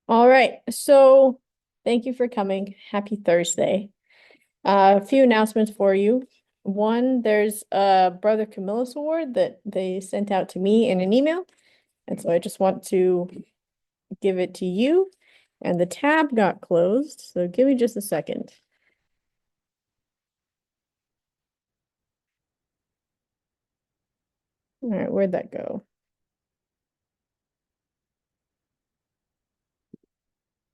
All right, so thank you for coming. Happy Thursday. A few announcements for you. One, there's a Brother Camillus Award that they sent out to me in an email. And so I just want to give it to you. And the tab got closed, so give me just a second. All right, where'd that go?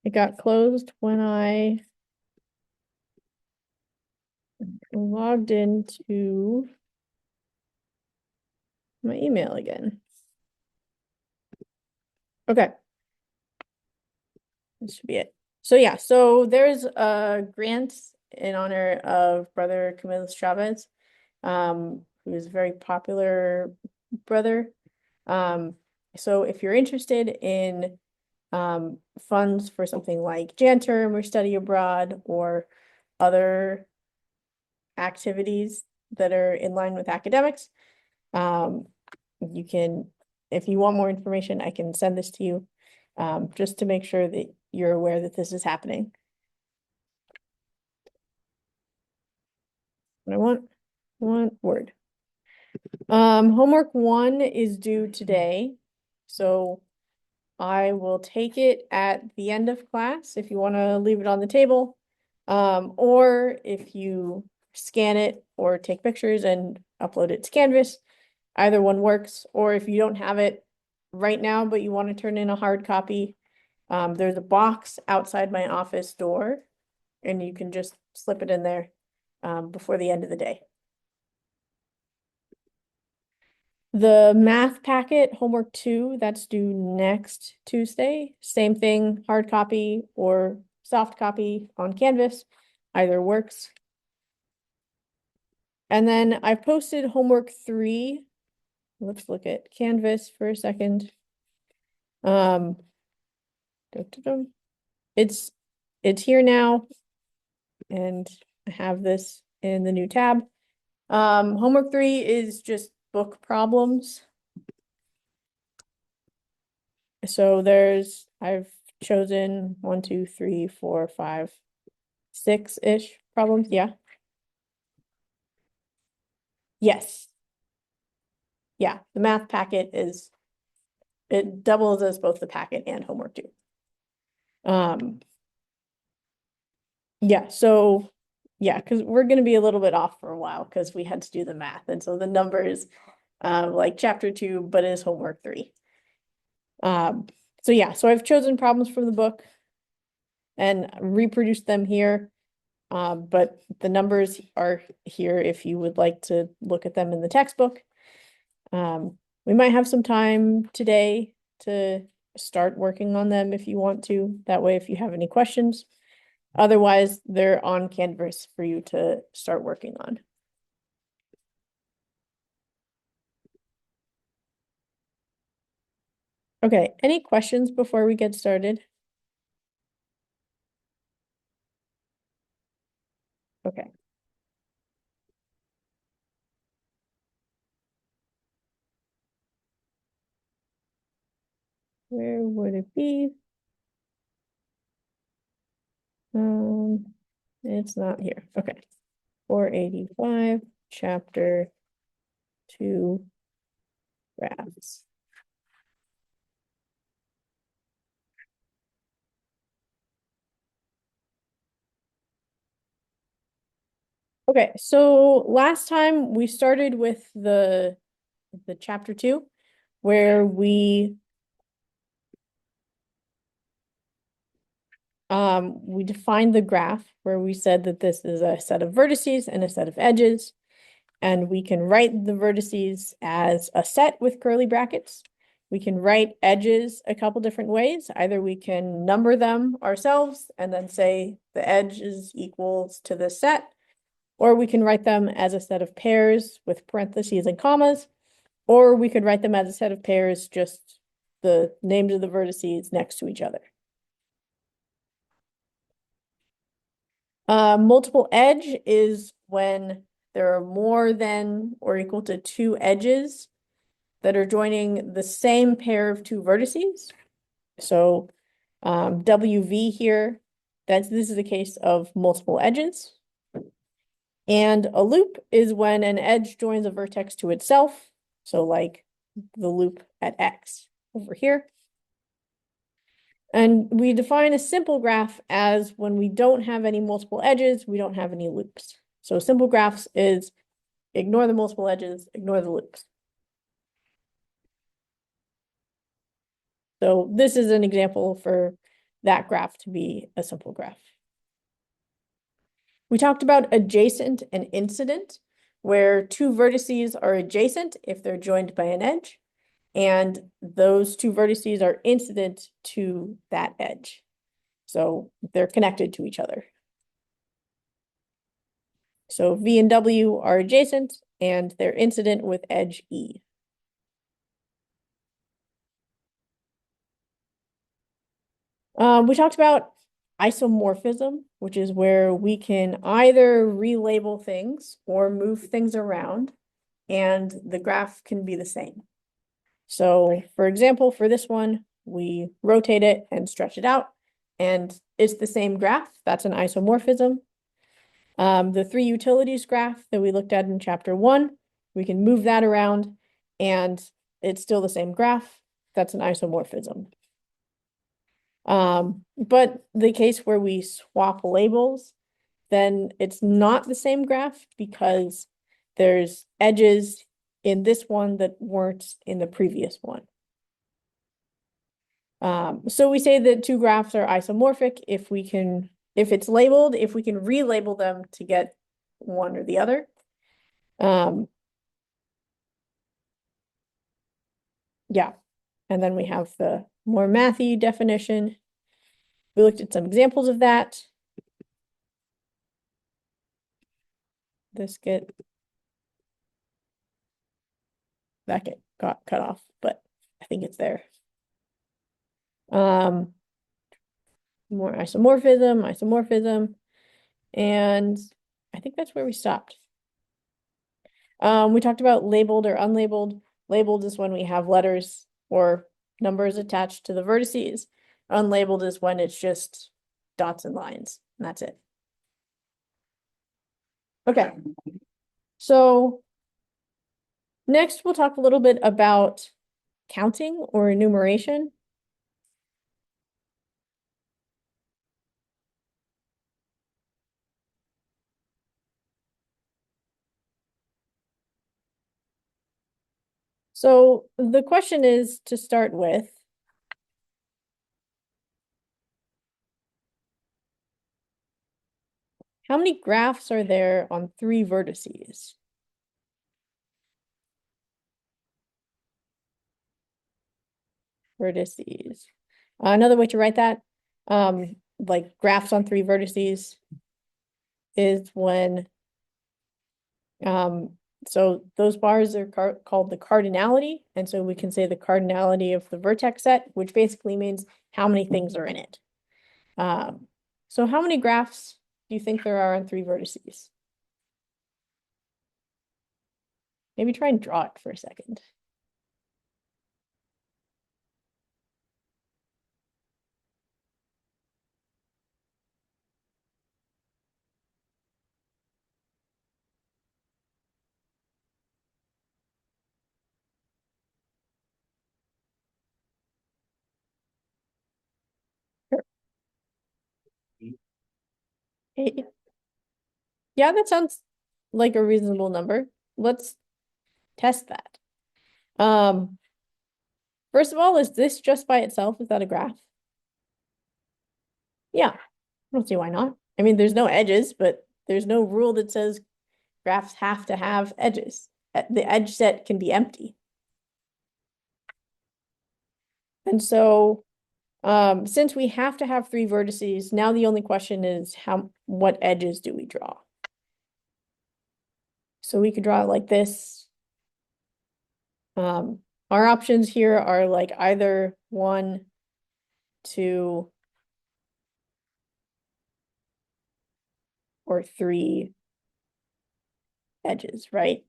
It got closed when I logged into my email again. Okay, this should be it. So yeah, so there's a grant in honor of Brother Camillus Chavez, who is a very popular brother. Um, so if you're interested in funds for something like Jan Term or study abroad or other activities that are in line with academics, um, you can, if you want more information, I can send this to you, just to make sure that you're aware that this is happening. What I want, one word. Homework one is due today, so I will take it at the end of class if you want to leave it on the table. Or if you scan it or take pictures and upload it to Canvas, either one works. Or if you don't have it right now, but you want to turn in a hard copy, there's a box outside my office door, and you can just slip it in there before the end of the day. The math packet, homework two, that's due next Tuesday. Same thing, hard copy or soft copy on Canvas, either works. And then I posted homework three. Let's look at Canvas for a second. Um, it's here now, and I have this in the new tab. Homework three is just book problems. So I've chosen 1, 2, 3, 4, 5, 6-ish problems. Yeah. Yes. Yeah. The math packet it doubles as both the packet and homework too. Um, yeah, so yeah, because we're gonna be a little bit off for a while because we had to do the math. And so the numbers like chapter two, but it is homework three. Um, so yeah, so I've chosen problems from the book and reproduced them here. But the numbers are here if you would like to look at them in the textbook. We might have some time today to start working on them if you want to. That way, if you have any questions. Otherwise, they're on Canvas for you to start working on. Okay, any questions before we get started? Okay. Where would it be? It's not here. Okay. 485, chapter 2, graphs. Okay, so last time we started with the chapter 2, where we defined the graph, where we said that this is a set of vertices and a set of edges, and we can write the vertices as a set with curly brackets. We can write edges a couple different ways. Either we can number them ourselves and then say the edge is equals to this set, or we can write them as a set of pairs with parentheses and commas, or we could write them as a set of pairs, just the names of the vertices next to each other. Multiple edge is when there are more than or equal to two edges that are joining the same pair of two vertices. So WV here, this is the case of multiple edges. And a loop is when an edge joins a vertex to itself. So like the loop at X over here. And we define a simple graph as when we don't have any multiple edges, we don't have any loops. So simple graphs is ignore the multiple edges, ignore the loops. So this is an example for that graph to be a simple graph. We talked about adjacent and incident, where two vertices are adjacent if they're joined by an edge, and those two vertices are incident to that edge. So they're connected to each other. So V and W are adjacent, and they're incident with edge E. We talked about isomorphism, which is where we can either relabel things or move things around, and the graph can be the same. So for example, for this one, we rotate it and stretch it out, and it's the same graph. That's an isomorphism. The three utilities graph that we looked at in chapter 1, we can move that around, and it's still the same graph. That's an isomorphism. But the case where we swap labels, then it's not the same graph because there's edges in this one that weren't in the previous one. So we say that two graphs are isomorphic if it's labeled, if we can relabel them to get one or the other. Yeah, and then we have the more mathy definition. We looked at some examples of that. That got cut off, but I think it's there. More isomorphism, and I think that's where we stopped. We talked about labeled or unlabeled. Labeled is when we have letters or numbers attached to the vertices. Unlabeled is when it's just dots and lines, and that's it. Okay, so next we'll talk a little bit about counting or enumeration. So the question is, to start with, how many graphs are there on 3 vertices? Vertices. Another way to write that, like graphs on 3 vertices is when, so those bars are called the cardinality, and so we can say the cardinality of the vertex set, which basically means how many things are in it. So how many graphs do you think there are on 3 vertices? Maybe try and draw it for a second. Eight. Yeah, that sounds like a reasonable number. Let's test that. First of all, is this just by itself? Is that a graph? Yeah, I don't see why not. I mean, there's no edges, but there's no rule that says graphs have to have edges. The edge set can be empty. And so, since we have to have 3 vertices, now the only question is what edges do we draw? So we could draw it like this. Our options here are like either 1, 2, or 3 edges, right?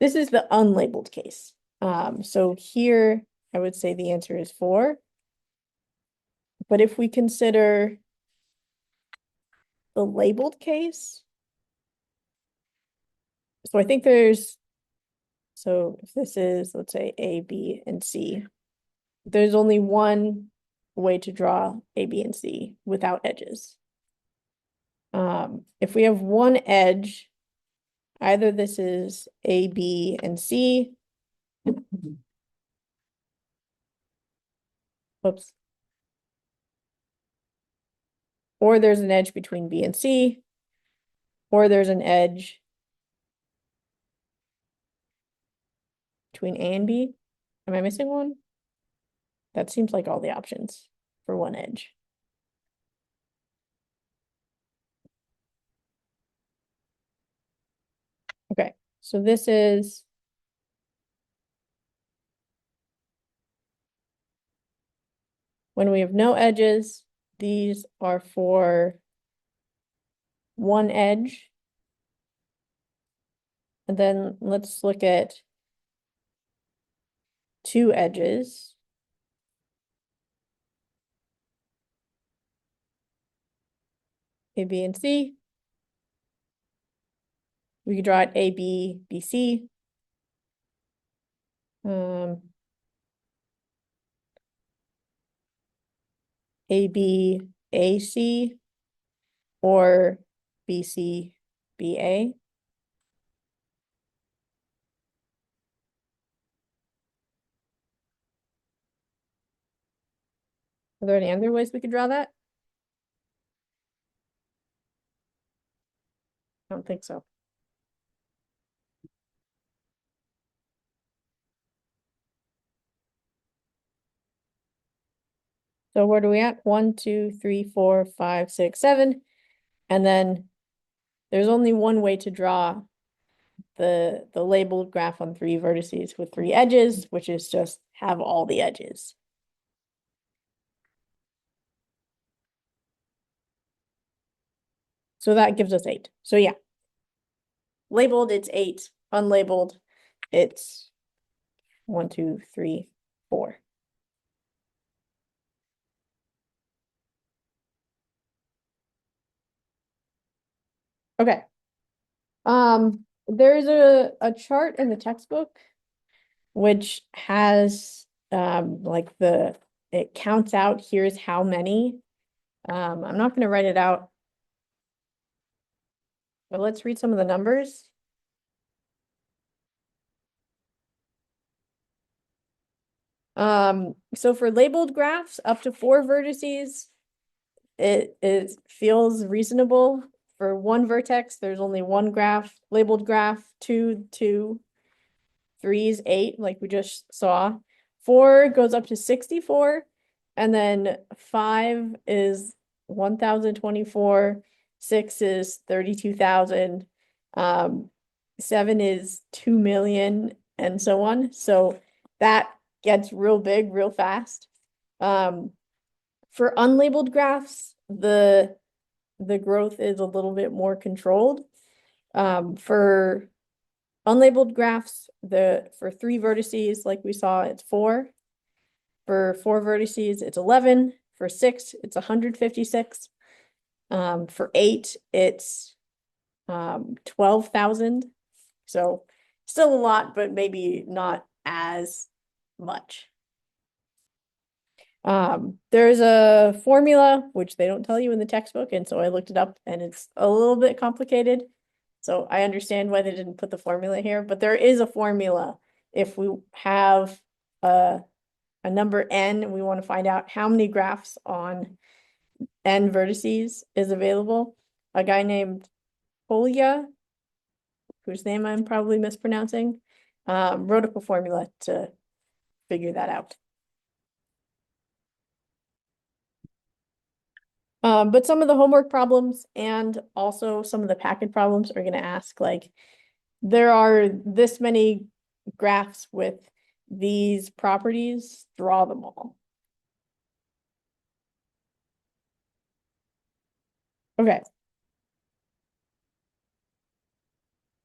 This is the unlabeled case. So here I would say the answer is 4. But if we consider the labeled case, so I think so if this is, let's say A, B, and C, there's only one way to draw A, B, and C without edges. If we have one edge, either this is A, B, and C. Whoops. Or there's an edge between B and C, or there's an edge between A and B. Am I missing one? That seems like all the options for one edge. Okay, so this is when we have no edges, these are for one edge. And then let's look at two edges. A, B, and C. We could draw it A, B, B, C. A, B, A, C, or B, C, B, A. Are there any other ways we could draw that? I don't think so. So where do we at? 1, 2, 3, 4, 5, 6, 7. And then there's only one way to draw the labeled graph on 3 vertices with 3 edges, which is just have all the edges. So that gives us 8. So yeah, labeled it's 8, unlabeled it's 1, 2, 3, 4. Okay. There's a chart in the textbook which has like it counts out here's how many. I'm not going to write it out, but let's read some of the numbers. So for labeled graphs up to 4 vertices, it feels reasonable. For one vertex, there's only one labeled graph, 2, 2, 3 is 8, like we just saw. 4 goes up to 64, and then 5 is 1,024, 6 is 32,000, 7 is 2 million, and so on. So that gets real big real fast. For unlabeled graphs, the growth is a little bit more controlled. For unlabeled graphs, for 3 vertices, like we saw, it's 4. For 4 vertices, it's 11. For 6, it's 156. For 8, it's 12,000. So still a lot, but maybe not as much. There's a formula, which they don't tell you in the textbook, and so I looked it up, and it's a little bit complicated. So I understand why they didn't put the formula here, but there is a formula if we have a number n and we want to find out how many graphs on n vertices is available. A guy named Polya, whose name I'm probably mispronouncing, wrote up a formula to figure that out. But some of the homework problems and also some of the packet problems are going to ask, like, there are this many graphs with these properties, draw them all. Okay.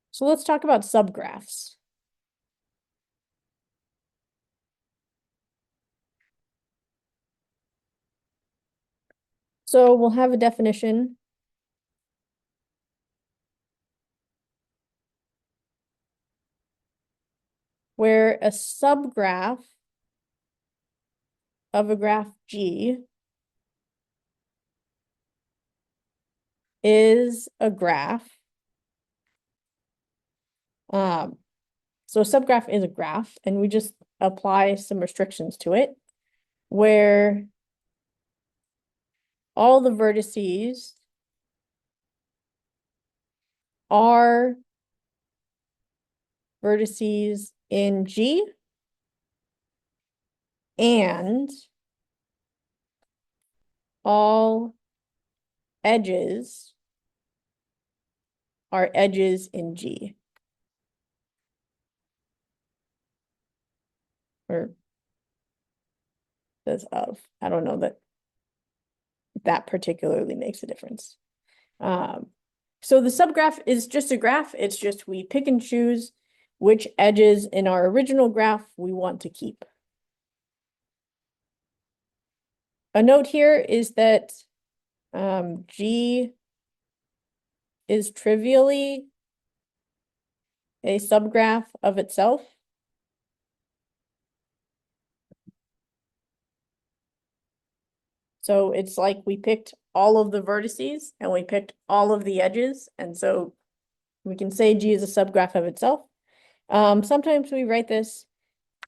So let's talk about subgraphs. So we'll have a definition where a subgraph of a graph G is a graph. So a subgraph is a graph, and we just apply some restrictions to it, where all the vertices are vertices in G, and all edges are edges in G. Or says of. I don't know that that particularly makes a difference. So the subgraph is just a graph. It's just we pick and choose which edges in our original graph we want to keep. A note here is that G is trivially a subgraph of itself. So it's like we picked all of the vertices and we picked all of the edges. And so we can say G is a subgraph of itself. Sometimes we write this.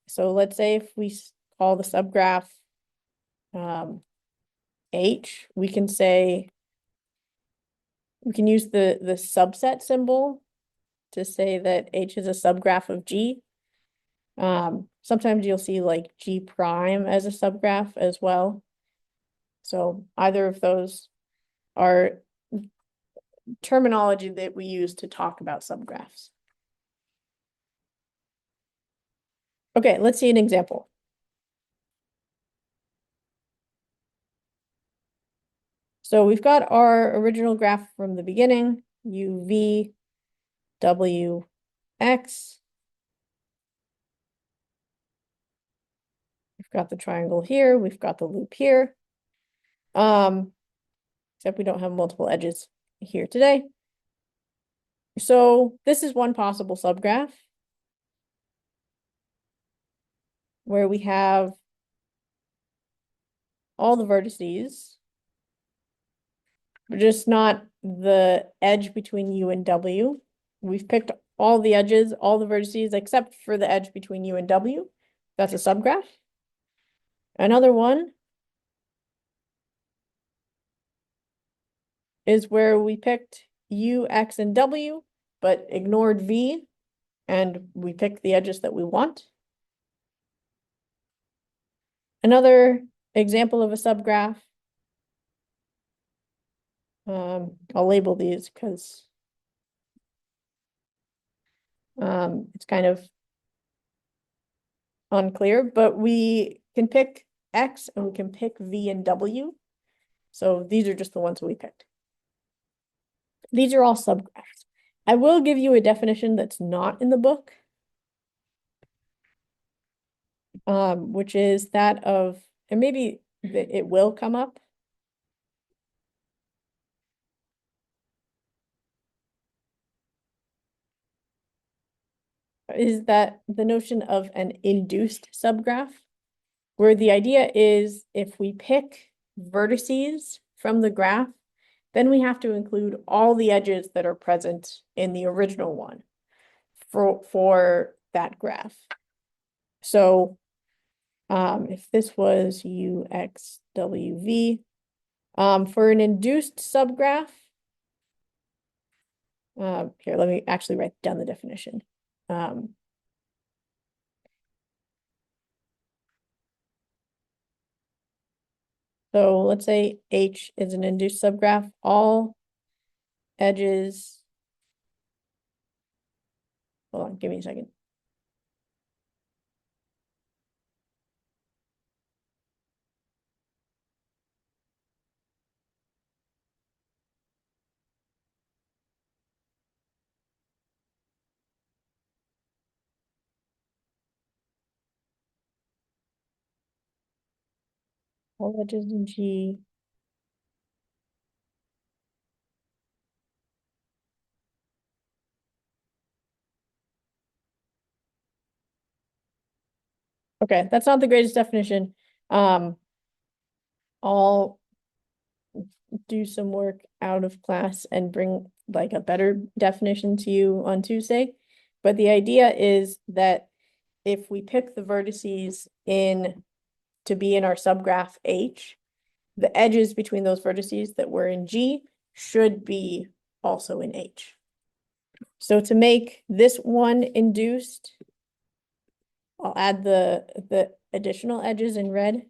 So let's say if we call the subgraph H, we can say, we can use the subset symbol to say that H is a subgraph of G. Sometimes you'll see like G prime as a subgraph as well. So either of those are terminology that we use to talk about subgraphs. Okay, let's see an example. So we've got our original graph from the beginning, U, V, W, X. We've got the triangle here, we've got the loop here. Except we don't have multiple edges here today. So this is one possible subgraph where we have all the vertices, but just not the edge between U and W. We've picked all the edges, all the vertices, except for the edge between U and W. That's a subgraph. Another one is where we picked U, X, and W, but ignored V, and we picked the edges that we want. Another example of a subgraph, I'll label these because it's kind of unclear, but we can pick X and we can pick V and W. So these are just the ones we picked. These are all subgraphs. I will give you a definition that's not in the book, which is that of, and maybe it will come up. Is that the notion of an induced subgraph, where the idea is if we pick vertices from the graph, then we have to include all the edges that are present in the original one for that graph. So if this was U, X, W, V, for an induced subgraph, here, let me actually write down the definition. So let's say H is an induced subgraph, all edges, hold on, give me a second. All edges in G. Okay, that's not the greatest definition. I'll do some work out of class and bring like a better definition to you on Tuesday. But the idea is that if we pick the vertices in to be in our subgraph H, the edges between those vertices that were in G should be also in H. So to make this one induced, I'll add the additional edges in red.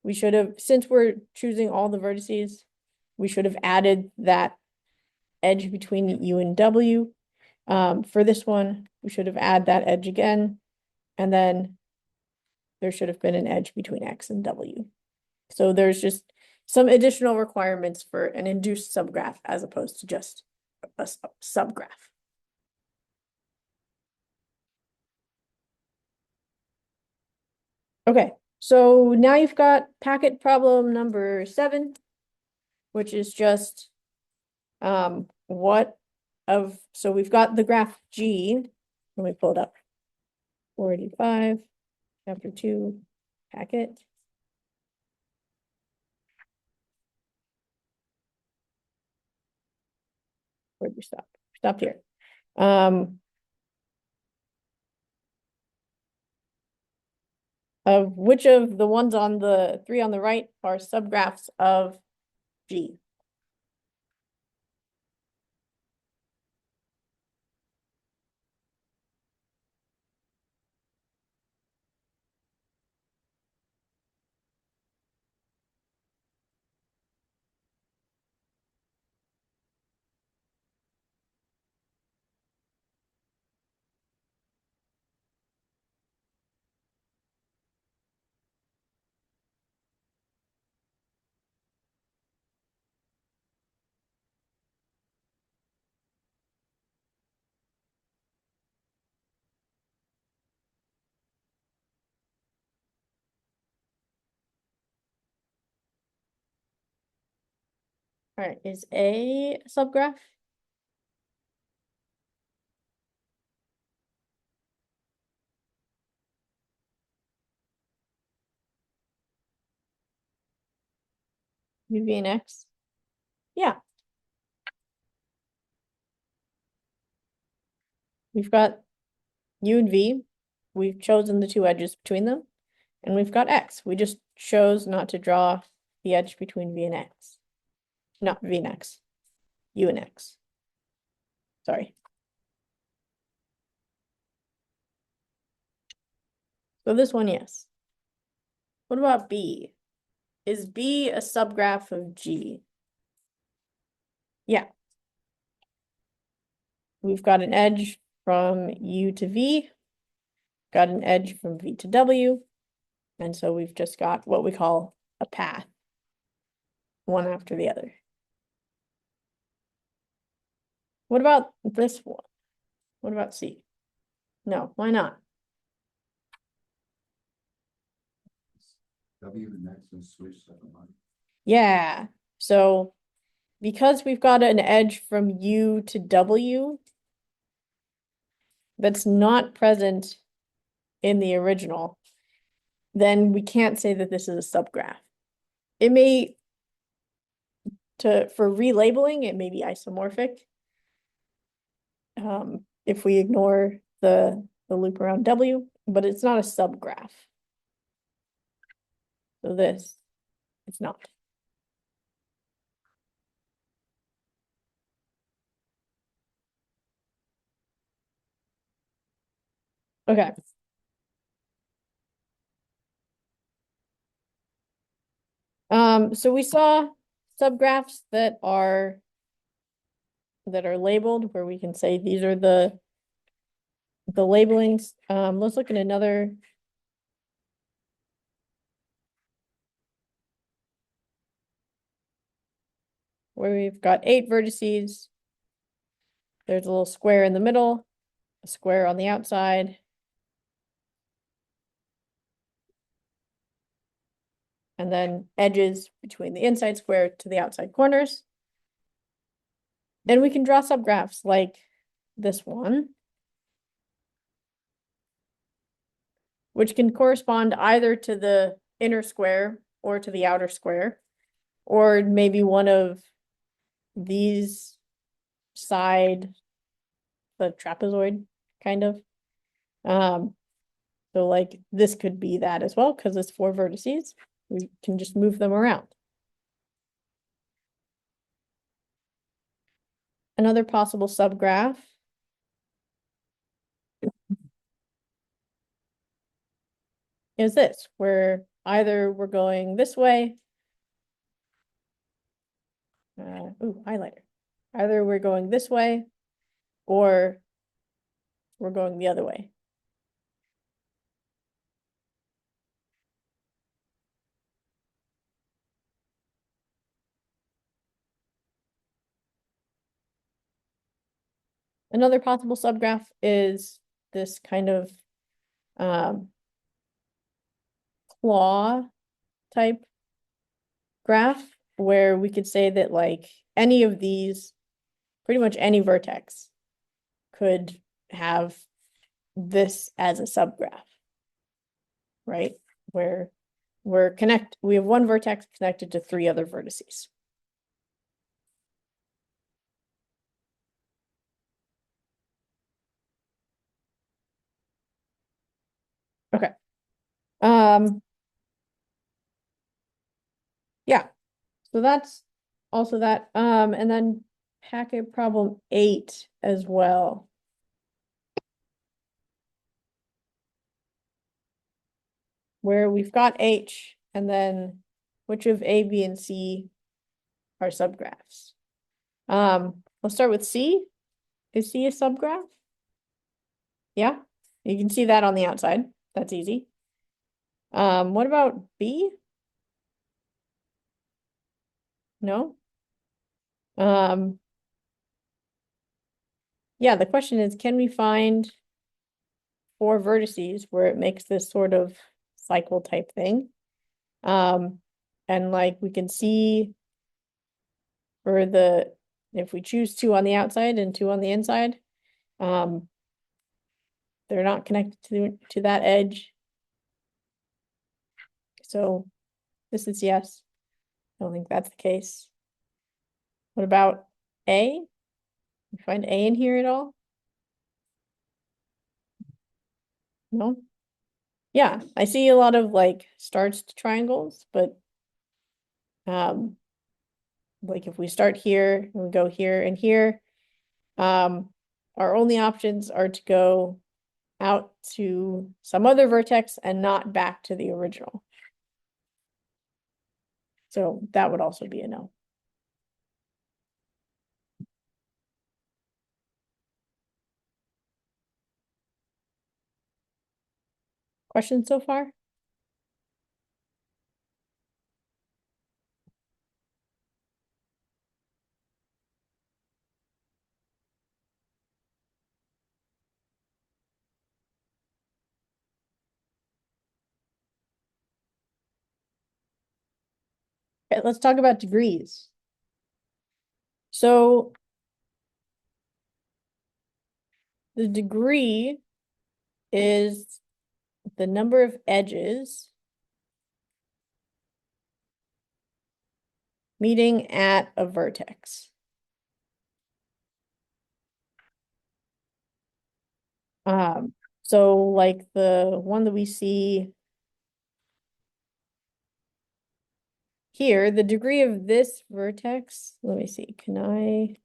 We should have, since we're choosing all the vertices, we should have added that edge between U and W. For this one, we should have added that edge again, and then there should have been an edge between X and W. So there's just some additional requirements for an induced subgraph as opposed to just a subgraph. Okay, so now you've got packet problem number 7, which is just so we've got the graph G. Let me pull it up. 485, chapter 2, packet. Where'd we stop? Stopped here. Of which of the ones on the 3 on the right are subgraphs of G? All right, is A subgraph? U, V, and X? Yeah. We've got U and V. We've chosen the 2 edges between them. And we've got X. We just chose not to draw the edge between V and X. Not V and X. U and X. Sorry. So this one, yes. What about B? Is B a subgraph of G? Yeah. We've got an edge from U to V, got an edge from V to W, and so we've just got what we call a path, one after the other. What about this one? What about C? No, why not? W and X and switch seven line. Yeah, so because we've got an edge from U to W that's not present in the original, then we can't say that this is a subgraph. It may, for relabeling, it may be isomorphic. If we ignore the loop around W, but it's not a subgraph. So this, it's not. Okay. So we saw subgraphs that are labeled where we can say these are the labelings. Let's look at another. Where we've got 8 vertices. There's a little square in the middle, a square on the outside. And then edges between the inside square to the outside corners. And we can draw subgraphs like this one. which can correspond either to the inner square or to the outer square, or maybe one of these side, the trapezoid kind of. So like this could be that as well, because it's 4 vertices. We can just move them around. Another possible subgraph is this, where either we're going this way, highlighter. Either we're going this way or we're going the other way. Another possible subgraph is this kind of claw type graph, where we could say that like any of these, pretty much any vertex could have this as a subgraph, right? Where we have one vertex connected to 3 other vertices. Okay. Yeah, so that's also that. And then packet problem 8 as well. Where we've got H, and then which of A, B, and C are subgraphs? Let's start with C. Is C a subgraph? Yeah, you can see that on the outside. That's easy. What about B? No? Yeah, the question is, can we find 4 vertices where it makes this sort of cycle type thing? And like we can see for if we choose 2 on the outside and 2 on the inside, they're not connected to that edge. So this is yes. I don't think that's the case. What about A? You find A in here at all? No? Yeah, I see a lot of like starched triangles, but like if we start here and we go here and here, our only options are to go out to some other vertex and not back to the original. So that would also be a no. Questions so far? Okay, let's talk about degrees. So the degree is the number of edges meeting at a vertex. So like the one that we see here, the degree of this vertex, let me see, can I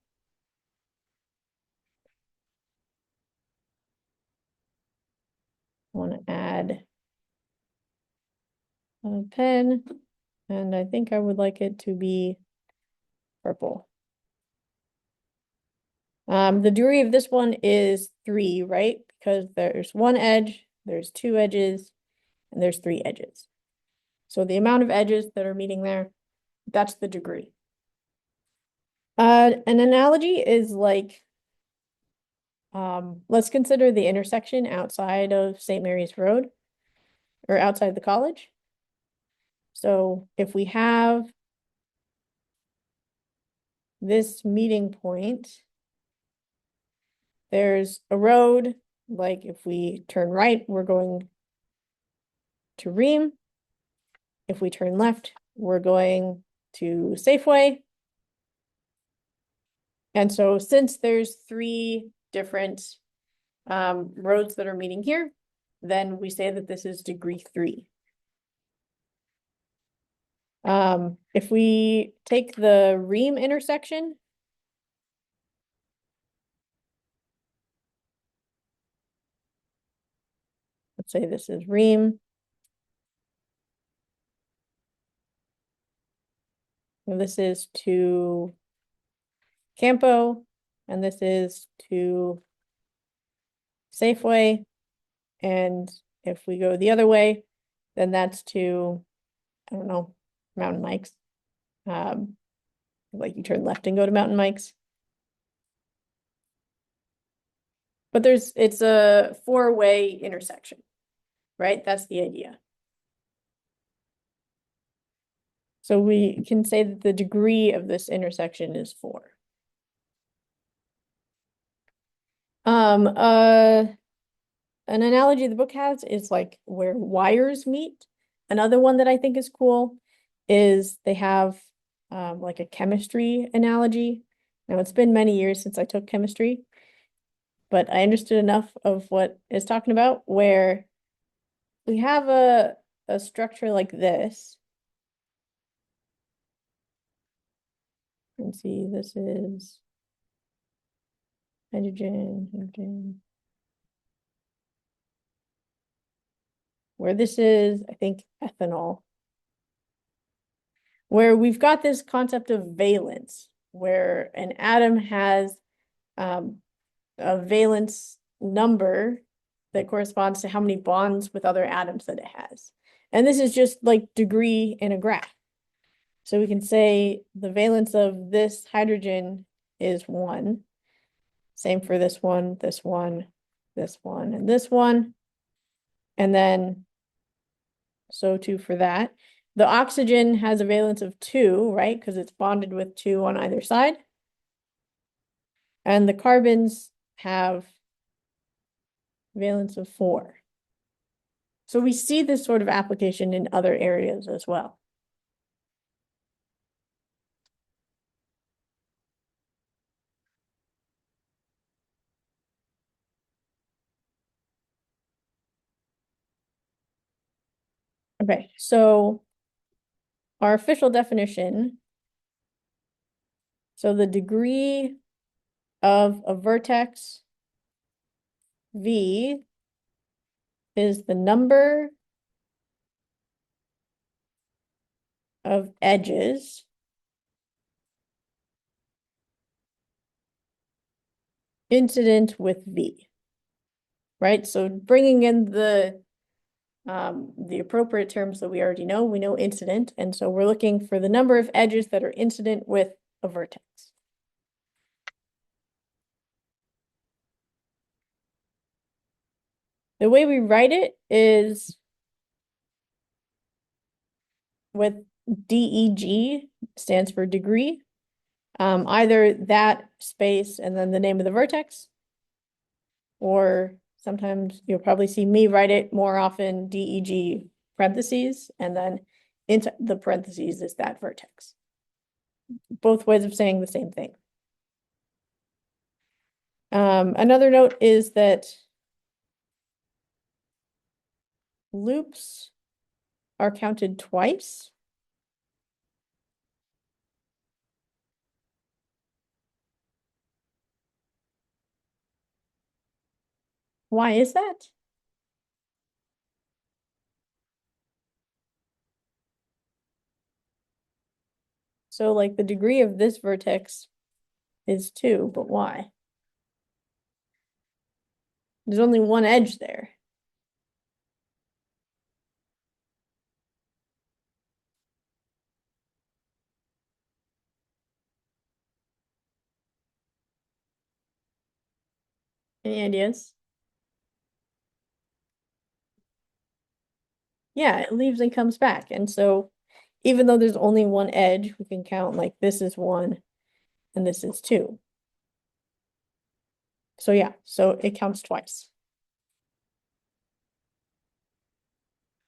want to add a pen, and I think I would like it to be purple. The degree of this one is 3, right? Because there's 1 edge, there's 2 edges, and there's 3 edges. So the amount of edges that are meeting there, that's the degree. An analogy is like, let's consider the intersection outside of St. Mary's Road or outside the college. So if we have this meeting point, there's a road, like if we turn right, we're going to Ream. If we turn left, we're going to Safeway. And so since there's 3 different roads that are meeting here, then we say that this is degree 3. If we take the Ream intersection, let's say this is Ream. And this is to Campo, and this is to Safeway. And if we go the other way, then that's to, I don't know, Mountain Mike's. Like you turn left and go to Mountain Mike's. But it's a 4-way intersection, right? That's the idea. So we can say that the degree of this intersection is 4. An analogy the book has is like where wires meet. Another one that I think is cool is they have like a chemistry analogy. Now it's been many years since I took chemistry, but I understood enough of what it's talking about where we have a structure like this. And see, this is hydrogen. Where this is, I think, ethanol. Where we've got this concept of valence, where an atom has a valence number that corresponds to how many bonds with other atoms that it has. And this is just like degree in a graph. So we can say the valence of this hydrogen is 1. Same for this one, this one, this one, and this one. And then, so too for that. The oxygen has a valence of 2, right? Because it's bonded with 2 on either side. And the carbons have valence of 4. So we see this sort of application in other areas as well. Okay, so our official definition, so the degree of a vertex V is the number of edges incident with V, right? So bringing in the appropriate terms that we already know, we know incident, and so we're looking for the number of edges that are incident with a vertex. The way we write it is with DEG, stands for degree. Either that space and then the name of the vertex, or sometimes you'll probably see me write it more often, DEG parentheses, and then into the parentheses is that vertex. Both ways of saying the same thing. Another note is that loops are counted twice. Why is that? So like the degree of this vertex is 2, but why? There's only one edge there. Any ideas? Yeah, it leaves and comes back. And so even though there's only one edge, we can count like this is 1 and this is 2. So yeah, so it counts twice.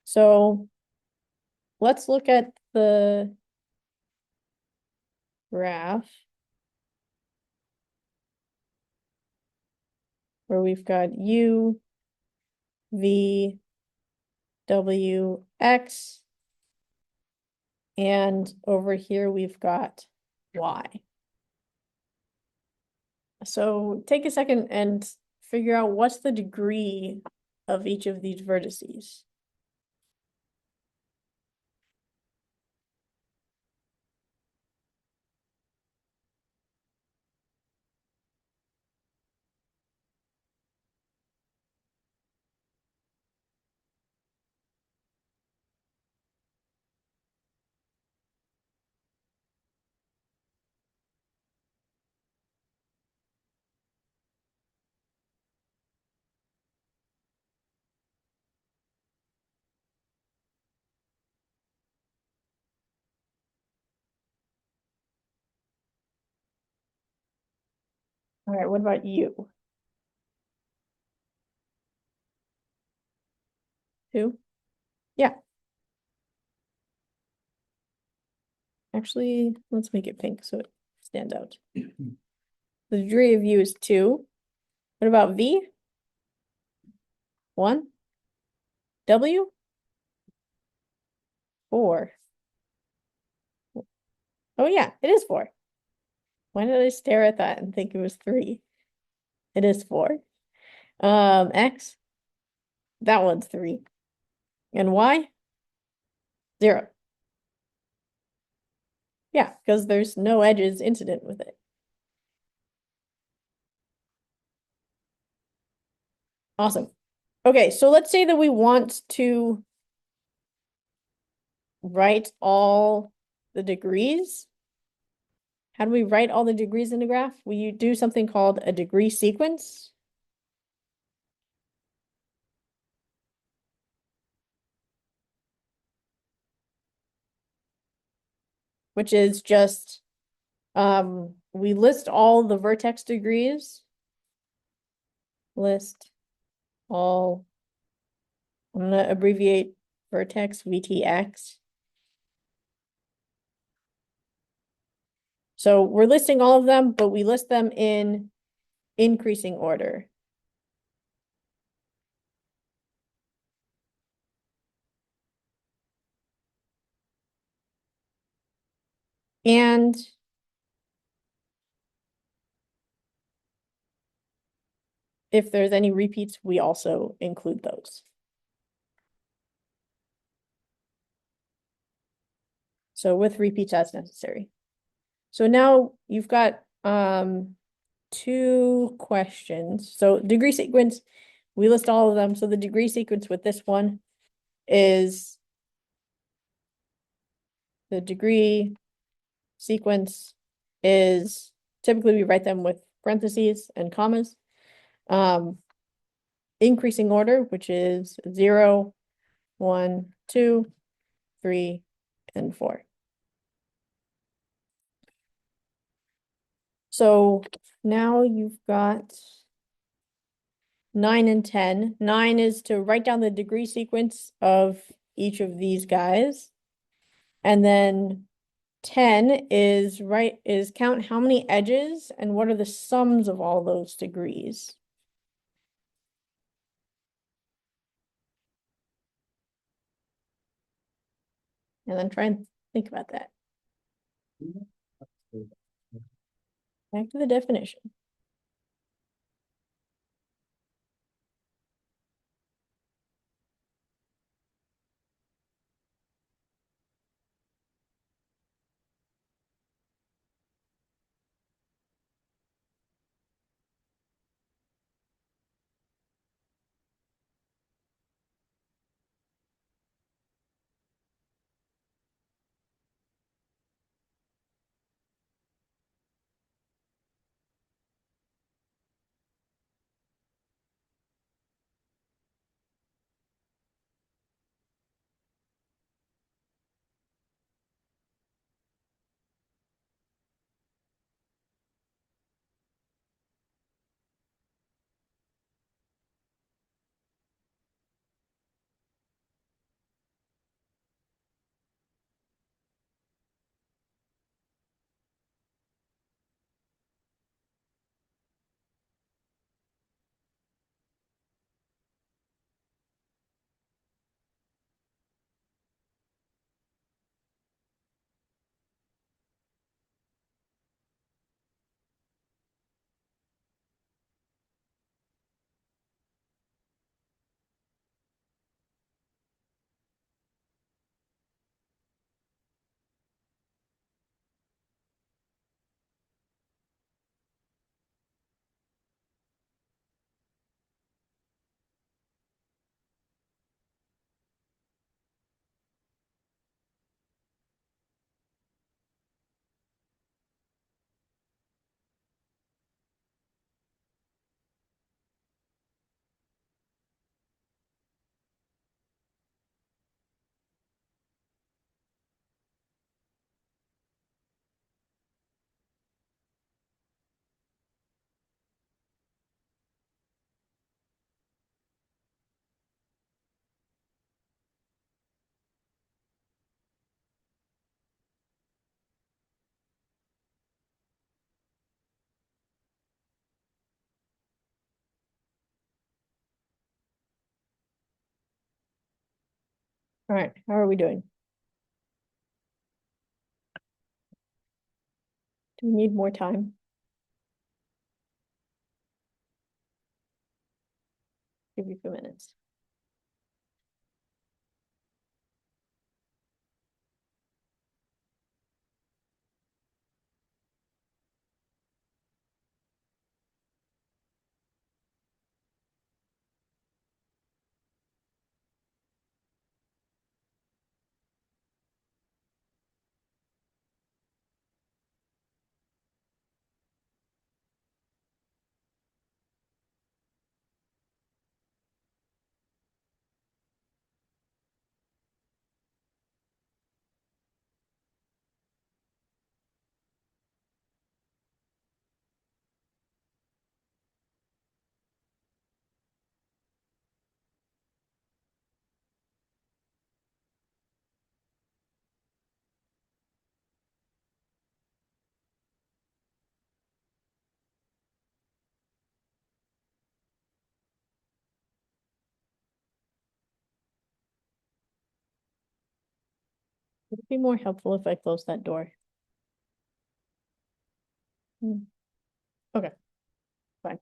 So let's look at the graph where we've got U, V, W, X, and over here we've got Y. So take a second and figure out what's the degree of each of these vertices. All right, what about you? 2? Yeah. Actually, let's make it pink so it stands out. The degree of U is 2. What about V? 1? W? 4. Oh yeah, it is 4. Why did I stare at that and think it was 3? It is 4. X? That one's 3. And Y? 0. Yeah, because there's no edges incident with it. Awesome. Okay, so let's say that we want to write all the degrees. How do we write all the degrees in a graph? We do something called a degree sequence. Which is just we list all the vertex degrees. List all, I'm gonna abbreviate vertex VTX. So we're listing all of them, but we list them in increasing order. And if there's any repeats, we also include those. So with repeats as necessary. So now you've got 2 questions. So degree sequence, we list all of them. So the degree sequence with this one is the degree sequence is typically we write them with parentheses and commas. Increasing order, which is 0, 1, 2, 3, and 4. So now you've got 9 and 10. 9 is to write down the degree sequence of each of these guys. And then 10 is count how many edges and what are the sums of all those degrees. And then try and think about that. Back to the definition. All right, how are we doing? Do we need more time? Give you a few minutes. Would it be more helpful if I close that door? Okay, fine.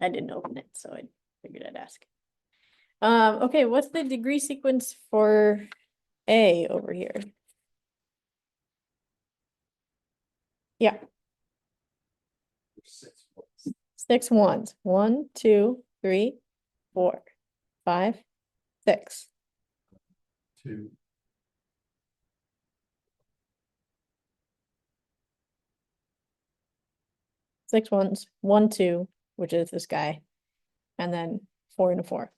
I didn't open it, so I figured I'd ask. Okay, what's the degree sequence for A over here? Yeah, 6 6 ones. 1, 2, 3, 4, 5, 6. 2. 6 ones, 1, 2, which is this guy, and then 4 and a 4.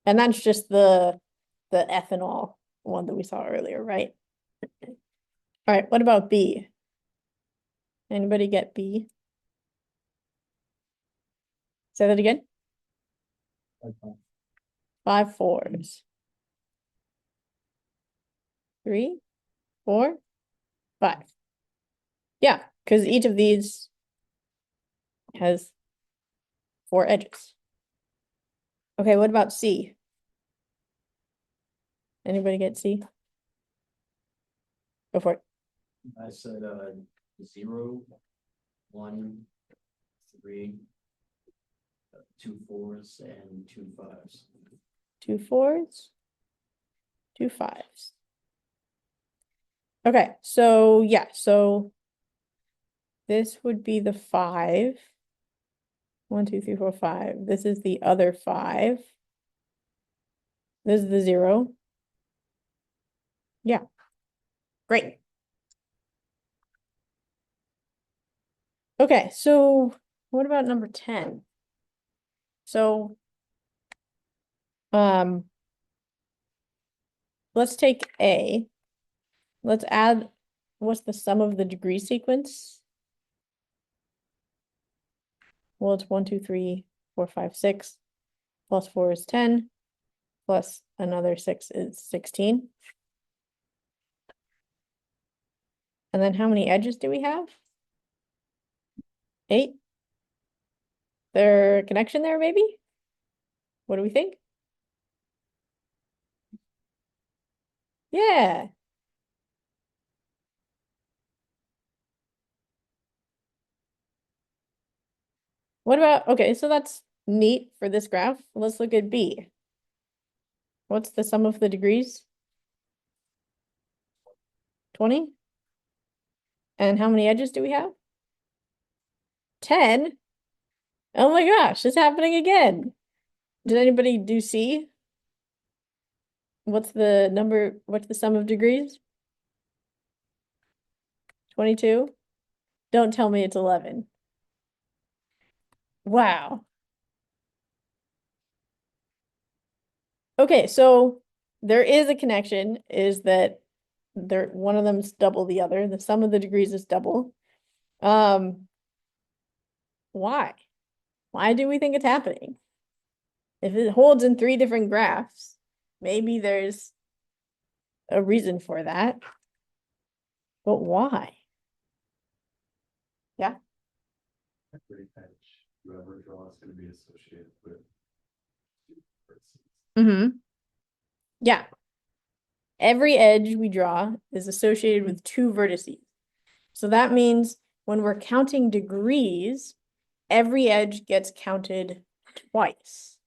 And that's just the ethanol one that we saw earlier, right? All right, what about B? Anybody get B? Say that again. 5 fours. 3, 4, 5. Yeah, because each of these has 4 edges. Okay, what about C? Anybody get C? Go for it. I said 0, 1, 3, 2 4s and 2 5s. 2 4s, 2 5s. Okay, so yeah, so this would be the 5. 1, 2, 3, 4, 5. This is the other 5. This is the 0. Yeah. Great. Okay, so what about number 10? So let's take A. Let's add, what's the sum of the degree sequence? Well, it's 1, 2, 3, 4, 5, 6. Plus 4 is 10. Plus another 6 is 16. And then how many edges do we have? 8. There connection there, maybe? What do we think? Yeah. What about, okay, so that's neat for this graph. Let's look at B. What's the sum of the degrees? 20? And how many edges do we have? 10? Oh my gosh, it's happening again. Did anybody do C? What's the sum of degrees? 22? Don't tell me it's 11. Wow. Okay, so there is a connection, is that one of them's double the other. The sum of the degrees is double. Why? Why do we think it's happening? If it holds in 3 different graphs, maybe there's a reason for that. But why? Yeah. Every edge you ever draw is going to be associated with. Mm-hmm. Yeah. every edge we draw is associated with 2 vertices. So that means when we're counting degrees, every edge gets counted twice.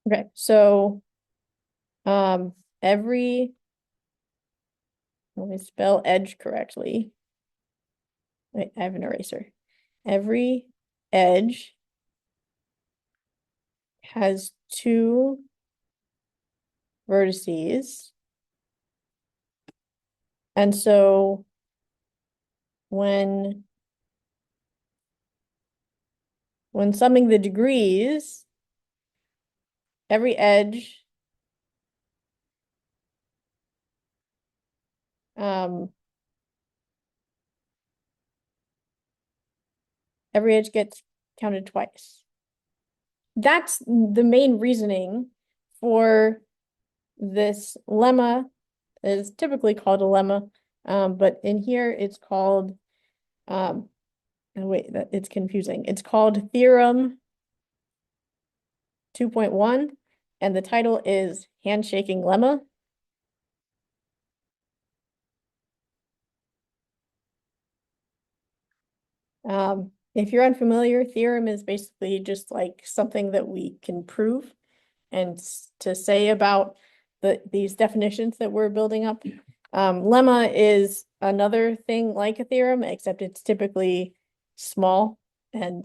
Okay, so every, let me spell edge correctly. Wait, I have an eraser. Every edge has 2 vertices. And so when summing the degrees, every edge gets counted twice. That's the main reasoning for this lemma. It's typically called a lemma, but in here it's called, oh wait, it's confusing. It's called theorem 2.1, and the title is Handshaking Lemma. If you're unfamiliar, theorem is basically just like something that we can prove and to say about these definitions that we're building up. Lemma is another thing like a theorem, except it's typically small and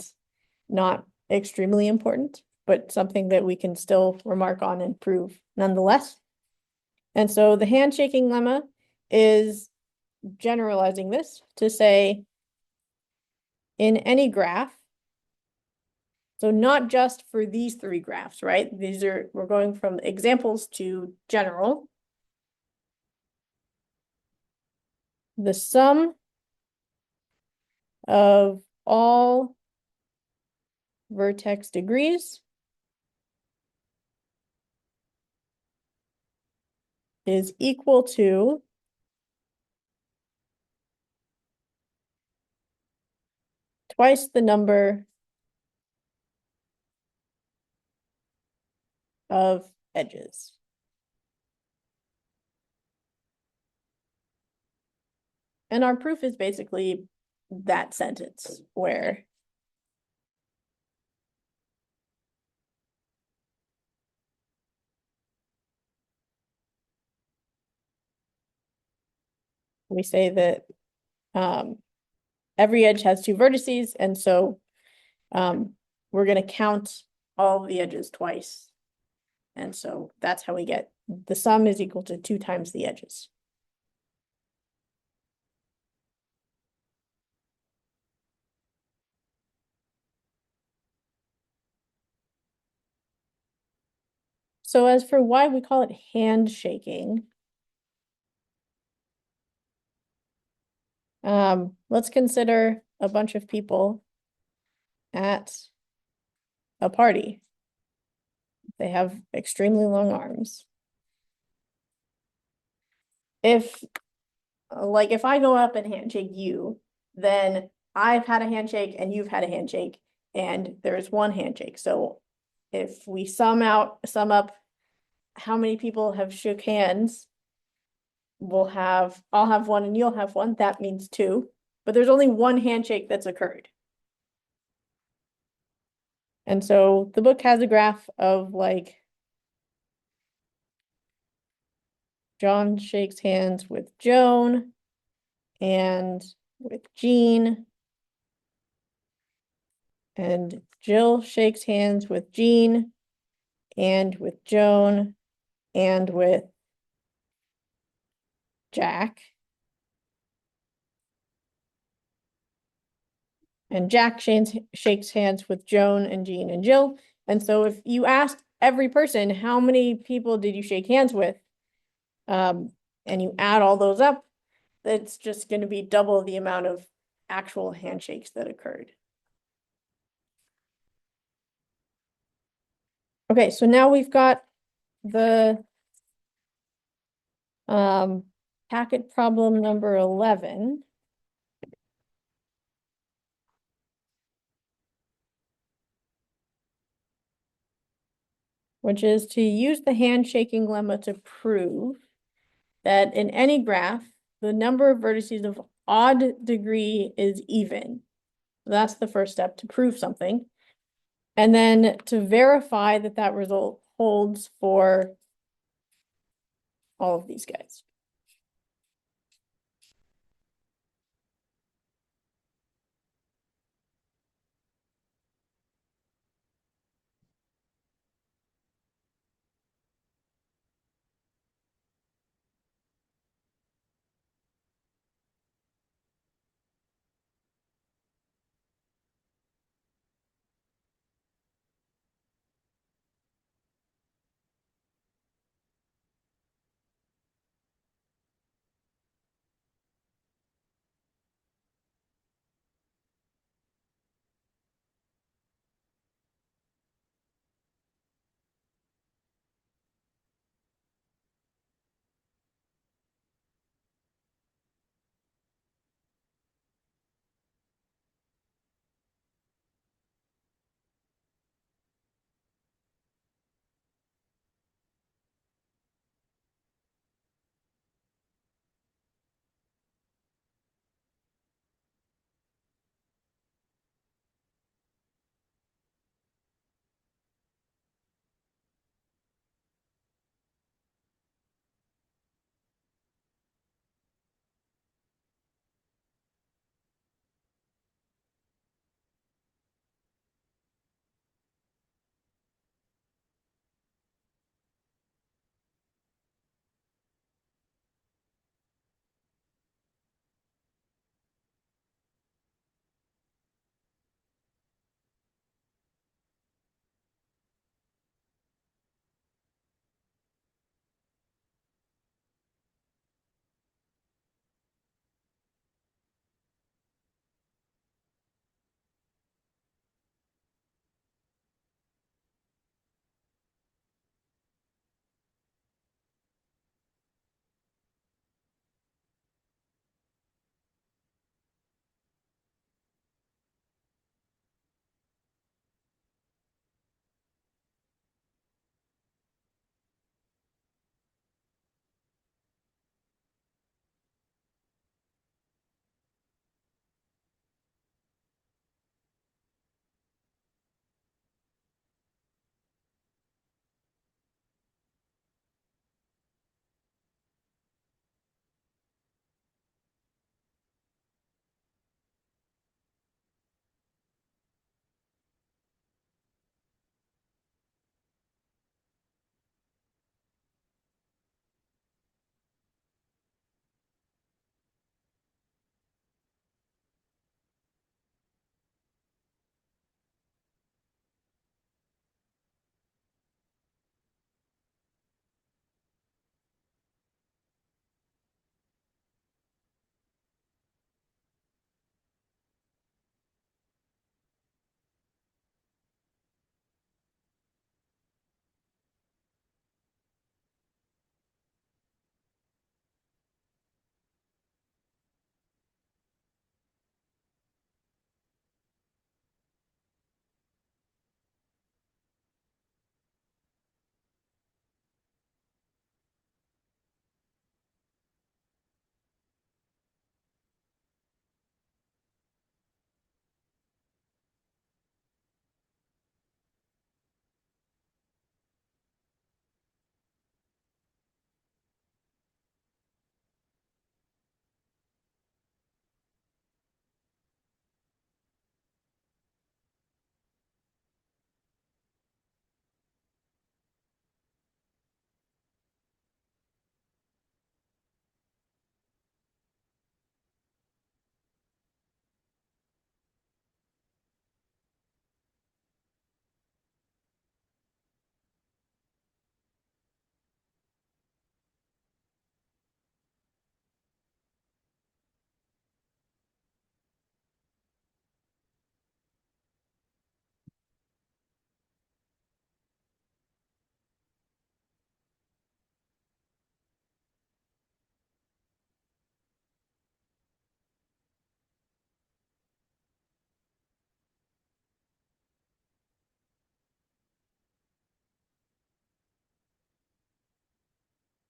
not extremely important, but something that we can still remark on and prove nonetheless. And so the handshaking lemma is generalizing this to say in any graph, so not just for these 3 graphs, right? We're going from examples to general. The sum of all vertex degrees is equal to twice the number of edges. And our proof is basically that sentence where we say that every edge has 2 vertices, and so we're going to count all the edges twice. And so that's how we get the sum is equal to 2 times the edges. So as for why we call it handshaking, let's consider a bunch of people at a party. They have extremely long arms. If I go up and handshake you, then I've had a handshake and you've had a handshake, and there's 1 handshake. So if we sum up how many people have shook hands, I'll have 1 and you'll have 1. That means 2, but there's only 1 handshake that's occurred. And so the book has a graph of like John shakes hands with Joan and with Jean, and Jill shakes hands with Jean and with Joan and with Jack. And Jack shakes hands with Joan and Jean and Jill. And so if you ask every person, how many people did you shake hands with? And you add all those up, it's just going to be double the amount of actual handshakes that occurred. Okay, so now we've got the packet problem number 11. which is to use the handshaking lemma to prove that in any graph, the number of vertices of odd degree is even. That's the first step to prove something. And then to verify that that result holds for all of these guys.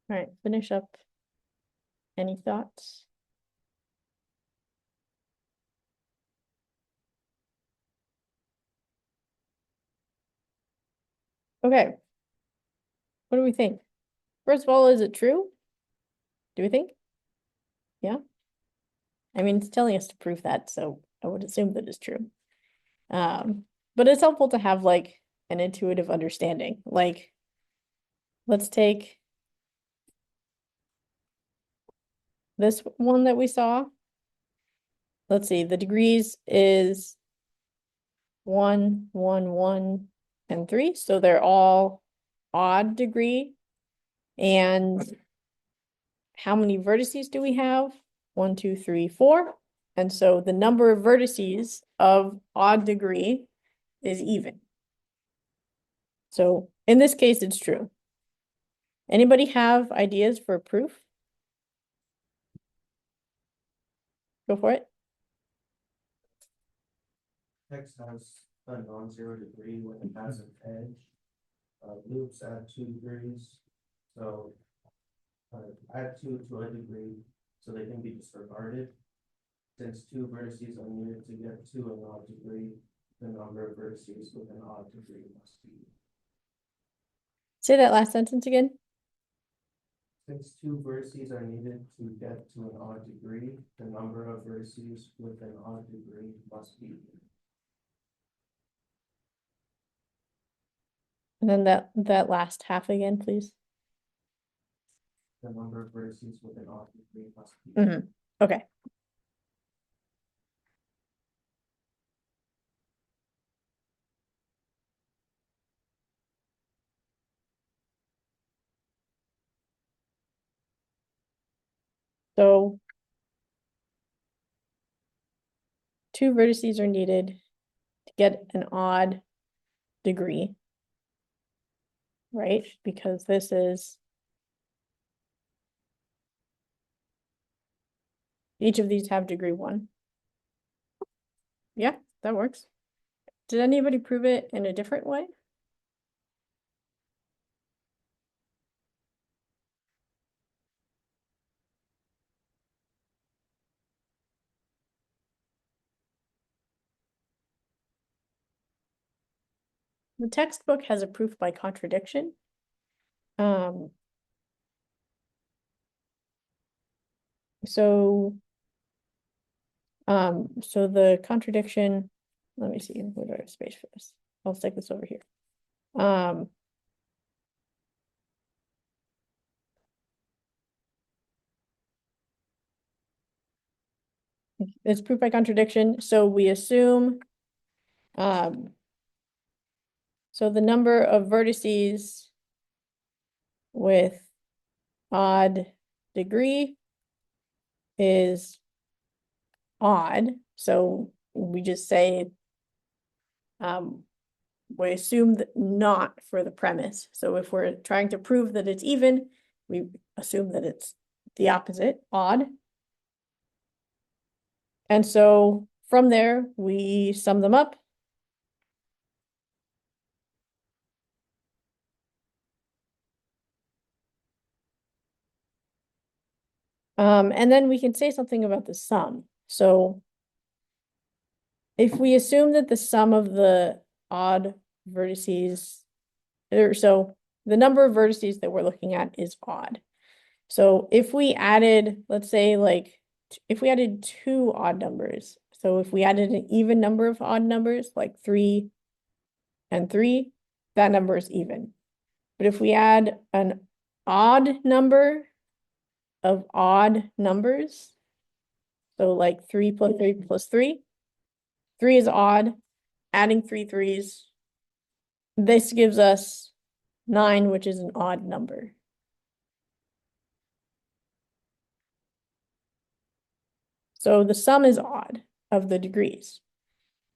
All right, finish up. Any thoughts? Okay. What do we think? First of all, is it true? Do we think? Yeah. I mean, it's telling us to prove that, so I would assume that it's true. But it's helpful to have like an intuitive understanding. Like, let's take this one that we saw. Let's see, the degrees is 1, 1, 1, and 3. So they're all odd degree. And how many vertices do we have? 1, 2, 3, 4. And so the number of vertices of odd degree is even. So in this case, it's true. Anybody have ideas for proof? Go for it. Text has a non-zero degree when it has an edge. Loops add 2 degrees, so add 2 to a degree, so they can be disregarded. Since 2 vertices are needed to get to an odd degree, the number of vertices with an odd degree must be. Say that last sentence again. Since 2 vertices are needed to get to an odd degree, the number of vertices with an odd degree must be. And then that last half again, please. The number of vertices with an odd degree must be. Mm-hmm. Okay. So 2 vertices are needed to get an odd degree, right? Because this is each of these have degree 1. Yeah, that works. Did anybody prove it in a different way? The textbook has a proof by contradiction. So the contradiction, let me see, where do I have space for this? I'll stick this over here. It's proof by contradiction. So we assume, so the number of vertices with odd degree is odd. So we just say, we assume that not for the premise. So if we're trying to prove that it's even, we assume that it's the opposite, odd. And so from there, we sum them up. And then we can say something about the sum. So if we assume that the sum of the odd vertices, or so the number of vertices that we're looking at is odd. So if we added, let's say like, if we added 2 odd numbers, so if we added an even number of odd numbers, like 3 and 3, that number is even. But if we add an odd number of odd numbers, so like 3 plus 3 plus 3, 3 is odd, adding 3 threes, this gives us 9, which is an odd number. So the sum is odd of the degrees.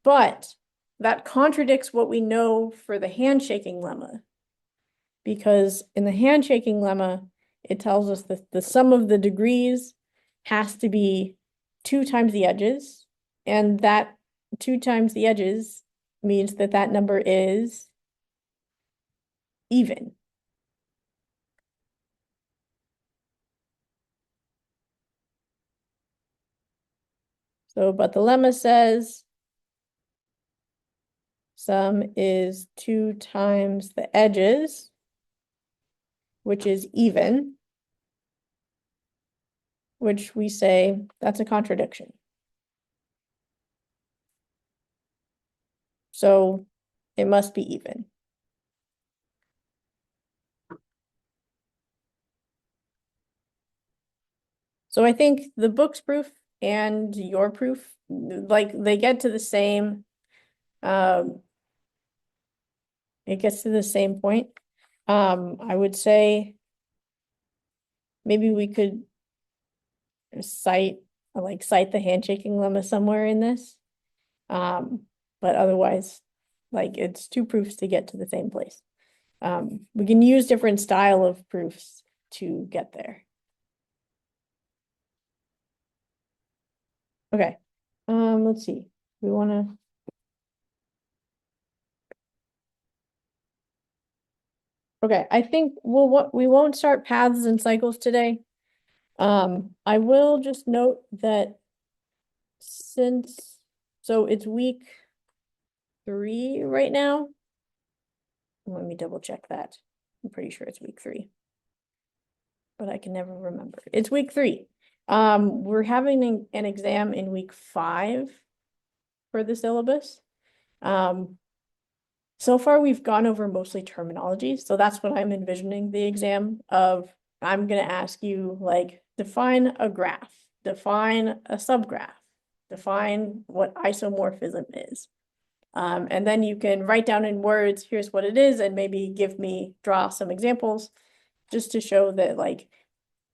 But that contradicts what we know for the handshaking lemma. Because in the handshaking lemma, it tells us that the sum of the degrees has to be 2 times the edges. And that 2 times the edges means that that number is even. So, but the lemma says sum is 2 times the edges, which is even, which we say that's a contradiction. So it must be even. So I think the book's proof and your proof, like they get to the same, it gets to the same point. I would say maybe we could cite the handshaking lemma somewhere in this. But otherwise, like it's two proofs to get to the same place. We can use different style of proofs to get there. Okay, let's see. We want to. Okay, I think we won't start paths and cycles today. I will just note that so it's week 3 right now. Let me double check that. I'm pretty sure it's week 3. But I can never remember. It's week 3. We're having an exam in week 5 for the syllabus. So far we've gone over mostly terminology, so that's what I'm envisioning the exam of. I'm gonna ask you like define a graph, define a subgraph, define what isomorphism is. And then you can write down in words, here's what it is, and maybe draw some examples just to show that like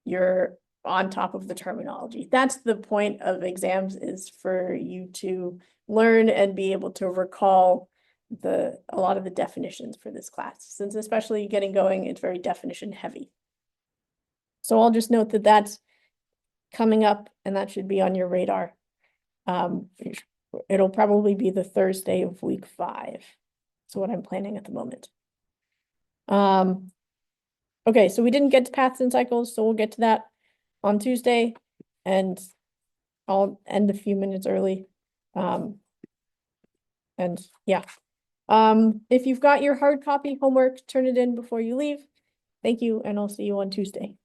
you're on top of the terminology. That's the point of exams, is for you to learn and be able to recall a lot of the definitions for this class, since especially getting going, it's very definition heavy. So I'll just note that that's coming up and that should be on your radar. It'll probably be the Thursday of week 5. So what I'm planning at the moment. Okay, so we didn't get to paths and cycles, so we'll get to that on Tuesday, and I'll end a few minutes early. And yeah. If you've got your hard copy homework, turn it in before you leave. Thank you, and I'll see you on Tuesday.